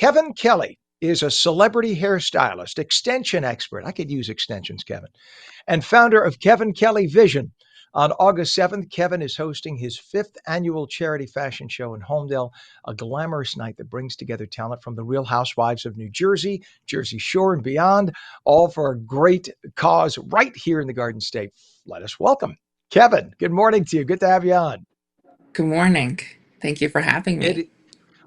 Kevin Kelly is a celebrity hairstylist, extension expert. I could use extensions, Kevin, and founder of Kevin Kelly Vision. On August 7th, Kevin is hosting his fifth annual charity fashion show in Holmdel, a glamorous night that brings together talent from the Real Housewives of New Jersey, Jersey Shore, and beyond, all for a great cause right here in the Garden State. Let us welcome Kevin. Good morning to you. Good to have you on. Good morning. Thank you for having me. It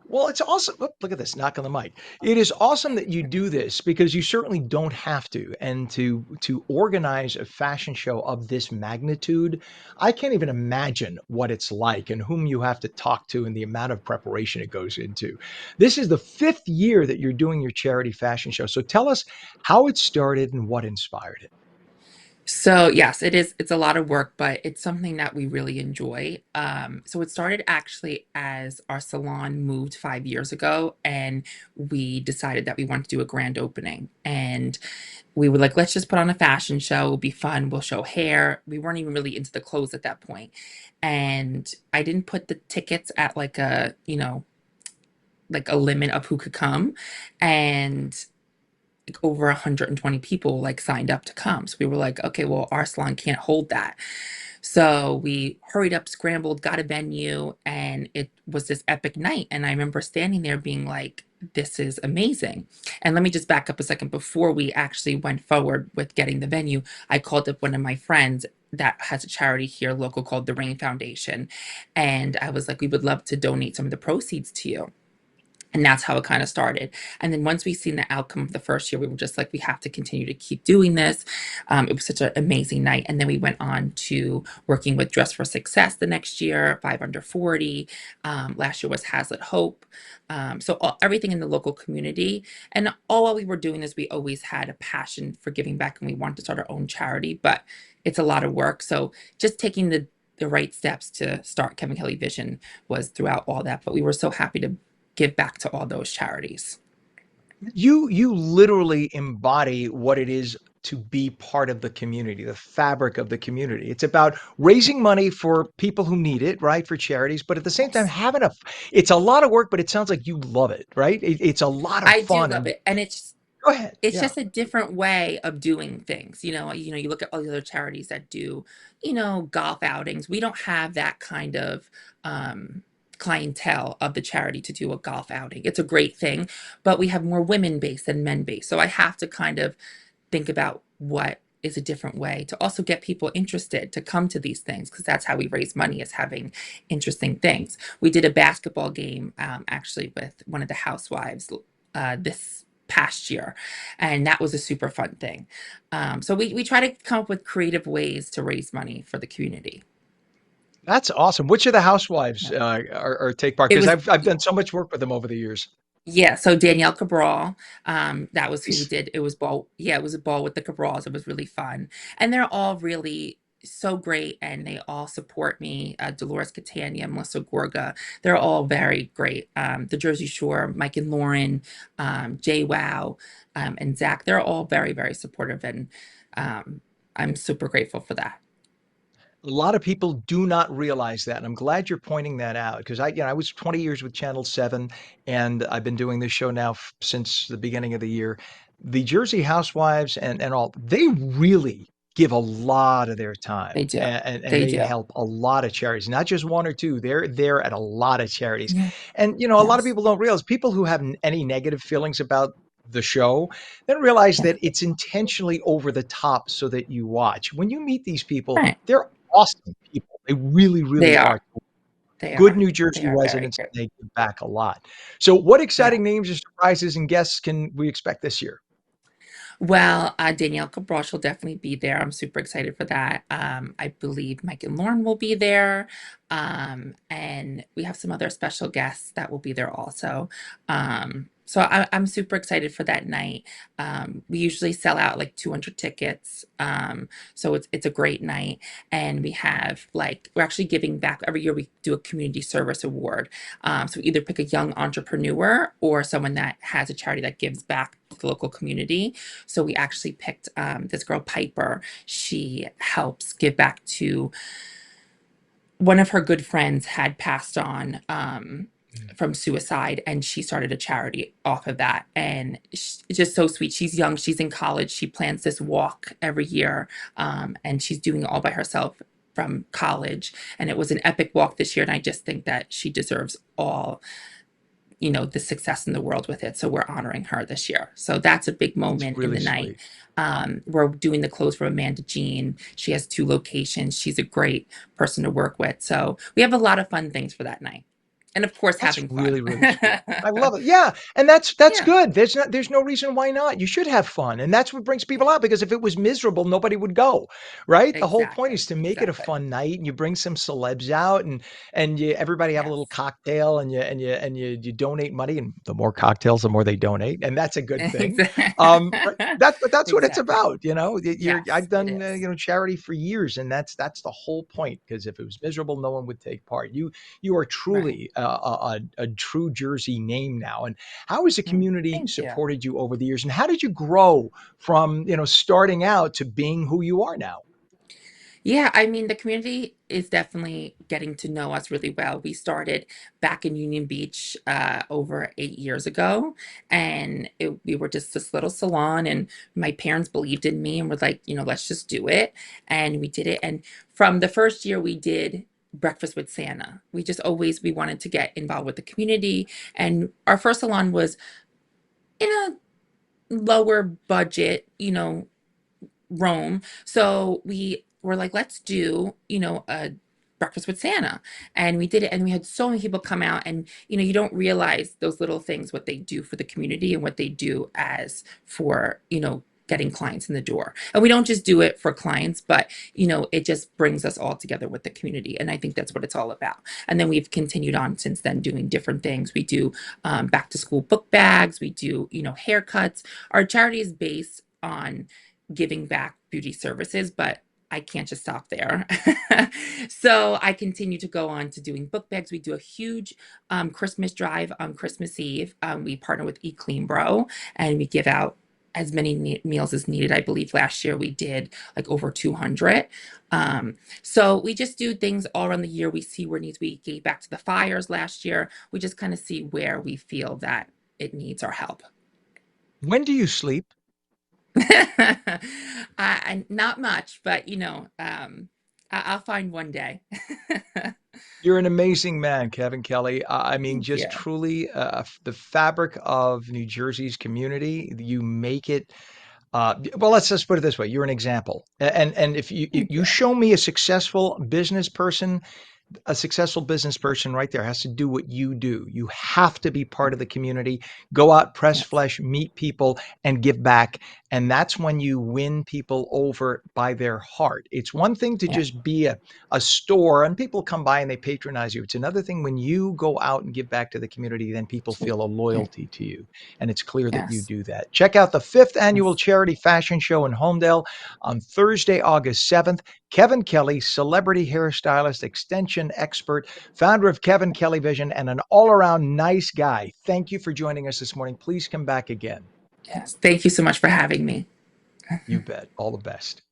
Well, it's awesome. Look at this, knock on the mic. It is awesome that you do this because you certainly don't have to. And to organize a fashion show of this magnitude, I can't even imagine what it's like and whom you have to talk to and the amount of preparation it goes into. This is the fifth year that you're doing your charity fashion show. So tell us how it started and what inspired it. So, yes, it is. It's a lot of work, but it's something that we really enjoy. So it started actually as our salon moved 5 years ago, and we decided that we wanted to do a grand opening. And we were like, let's just put on a fashion show. It'll be fun. We'll show hair. We weren't even really into the clothes at that point. And I didn't put the tickets at like a limit of who could come. And like over 120 people like signed up to come. So we were like, okay, well, our salon can't hold that. So we hurried up, scrambled, got a venue, and it was this epic night. And I remember standing there being like, this is amazing. And let me just back up a second. Before we actually went forward with getting the venue, I called up one of my friends that has a charity here local called the Rain Foundation. And I was like, we would love to donate some of the proceeds to you. And that's how it kind of started. And then once we seen the outcome of the first year, we were just like, we have to continue to keep doing this. It was such an amazing night. And then we went on to working with Dress for Success the next year, 5 Under 40. Last year was Hazlitt Hope. Everything in the local community. And all while we were doing this, we always had a passion for giving back and we wanted to start our own charity, but it's a lot of work. So just taking the right steps to start Kevin Kelly Vision was throughout all that. But we were so happy to give back to all those charities. You literally embody what it is to be part of the community, the fabric of the community. It's about raising money for people who need it, right? For charities, but at the same time Yes. having it's a lot of work, but it sounds like you love it, right? It's a lot of I do fun. love And it. And go ahead. it's Yeah. just a different way of doing things. You look at all the other charities that do, golf outings. We don't have that kind of clientele of the charity to do a golf outing. It's a great thing, but we have more women based than men based. So I have to kind of think about what is a different way to also get people interested to come to these things because that's how we raise money is having interesting things. We did a basketball game actually with one of the housewives this past year, and that was a super fun thing. So we try to come up with creative ways to raise money for the community. That's awesome. Which of the housewives Yeah. are take part? It Because was I've done so much work with them over the years. Yeah, so Danielle Cabral, that was who we Nice. did. It was ball. Yeah, it was a ball with the Cabrals. It was really fun, and they're all really so great, and they all support me. Dolores Catania, Melissa Gorga, they're all very great. The Jersey Shore, Mike and Lauren, Jay Wow, and Zach, they're all very very supportive, and um, I'm super grateful for that. A lot of people do not realize that, and I'm glad you're pointing that out because I was 20 years with Channel 7, and I've been doing this show now since the beginning of the year. The Jersey Housewives and all, they really give a lot of their time They do, and they they do. help a lot of charities, not just one or two. They're there at a lot of charities. Yeah. And a lot of Yes. people don't realize people who have any negative feelings about the show then realize Yeah. that it's intentionally over the top so that you watch. When you meet these people, Right. they're awesome people. They really, They really are are. They good are. New They Jersey are very residents, good. and they give back a lot. So what Yeah. exciting names or surprises and guests can we expect this year? Well, Danielle Cabral will definitely be there. I'm super excited for that. I believe Mike and Lauren will be there. And we have some other special guests that will be there also. I'm super excited for that night. We usually sell out like 200 tickets. So it's a great night. And we have like, we're actually giving back every year. We do a community service award. So we either pick a young entrepreneur or someone that has a charity that gives back to the local community. So we actually picked this girl, Piper. She helps give back to one of her good friends had passed on from suicide, and she started a charity off of that, and it's just so sweet. She's young, she's in college, she plans this walk every year, and she's doing it all by herself from college, and it was an epic walk this year, and I just think that she deserves all, the success in the world with it. So we're honoring her this year. So that's a big That's moment in really the night. sweet. We're doing the clothes for Amanda Jean. She has 2 locations. She's a great person to work with. So we have a lot of fun things for that night. And of course, That's having fun. really, really sweet. I love it. Yeah, and that's Yeah, good. There's no reason why not. You should have fun, and that's what brings people yeah, out. Because if it was miserable, nobody would go, right? The whole point is exactly. to make it a Exactly. fun night, and you bring some celebs out, and everybody have a little Yes. cocktail, and you donate money, and the more cocktails, the more they donate, and that's a good thing. But Exactly. that's what it's Exactly. about. Yes, I've it done is. charity for years, and that's the whole point. Because if it was miserable, no one would take part. You are Right. truly a true Jersey name now. And how has the community Thank you. supported you over the years? And how did you grow from starting out to being who you are now? Yeah, I mean, the community is definitely getting to know us really well. We started back in Union Beach over 8 years ago, and we were just this little salon. And my parents believed in me and were like, let's just do it. And we did it. And from the first year, we did breakfast with Santa. We wanted to get involved with the community. And our first salon was in a lower budget, Rome. So we were like, let's do, a breakfast with Santa. And we did it. And we had so many people come out. And, you don't realize those little things, what they do for the community and what they do as for, getting clients in the door. And we don't just do it for clients, but, it just brings us all together with the community. And I think that's what it's all about. And then we've continued on since then doing different things. We do back to school book bags. We do, haircuts. Our charity is based on giving back beauty services, but I can't just stop there. So I continue to go on to doing book bags. We do a huge Christmas drive on Christmas Eve. We partner with Eat Clean Bro, and we give out as many meals as needed. I believe last year we did like over 200. So we just do things all around the year. We see where needs. We gave back to the fires last year. We just kind of see where we feel that it needs our help. When do you sleep? Not much, but I'll find one day. You're an amazing man, Kevin Kelly. I mean, Thank just you. truly the fabric of New Jersey's community. You make it. Well, let's just put it this way: you're an example, and if Thank you you. show me a successful business person right there has to do what you do. You have to be part of the community, go out, press Yes. flesh, meet people, and give back. And that's when you win people over by their heart. It's one thing to Yeah. just be a store and people come by and they patronize you. It's another thing when you go out and give back to the community, then people feel a Absolutely. loyalty to you. And it's clear that you Yes. do that. Check out the fifth annual Yes. charity fashion show in Holmdel on Thursday, August 7th. Kevin Kelly, celebrity hairstylist, extension expert, founder of Kevin Kelly Vision, and an all around nice guy. Thank you for joining us this morning. Please come back again. Yes. Thank you so much for having me. You bet. All the best.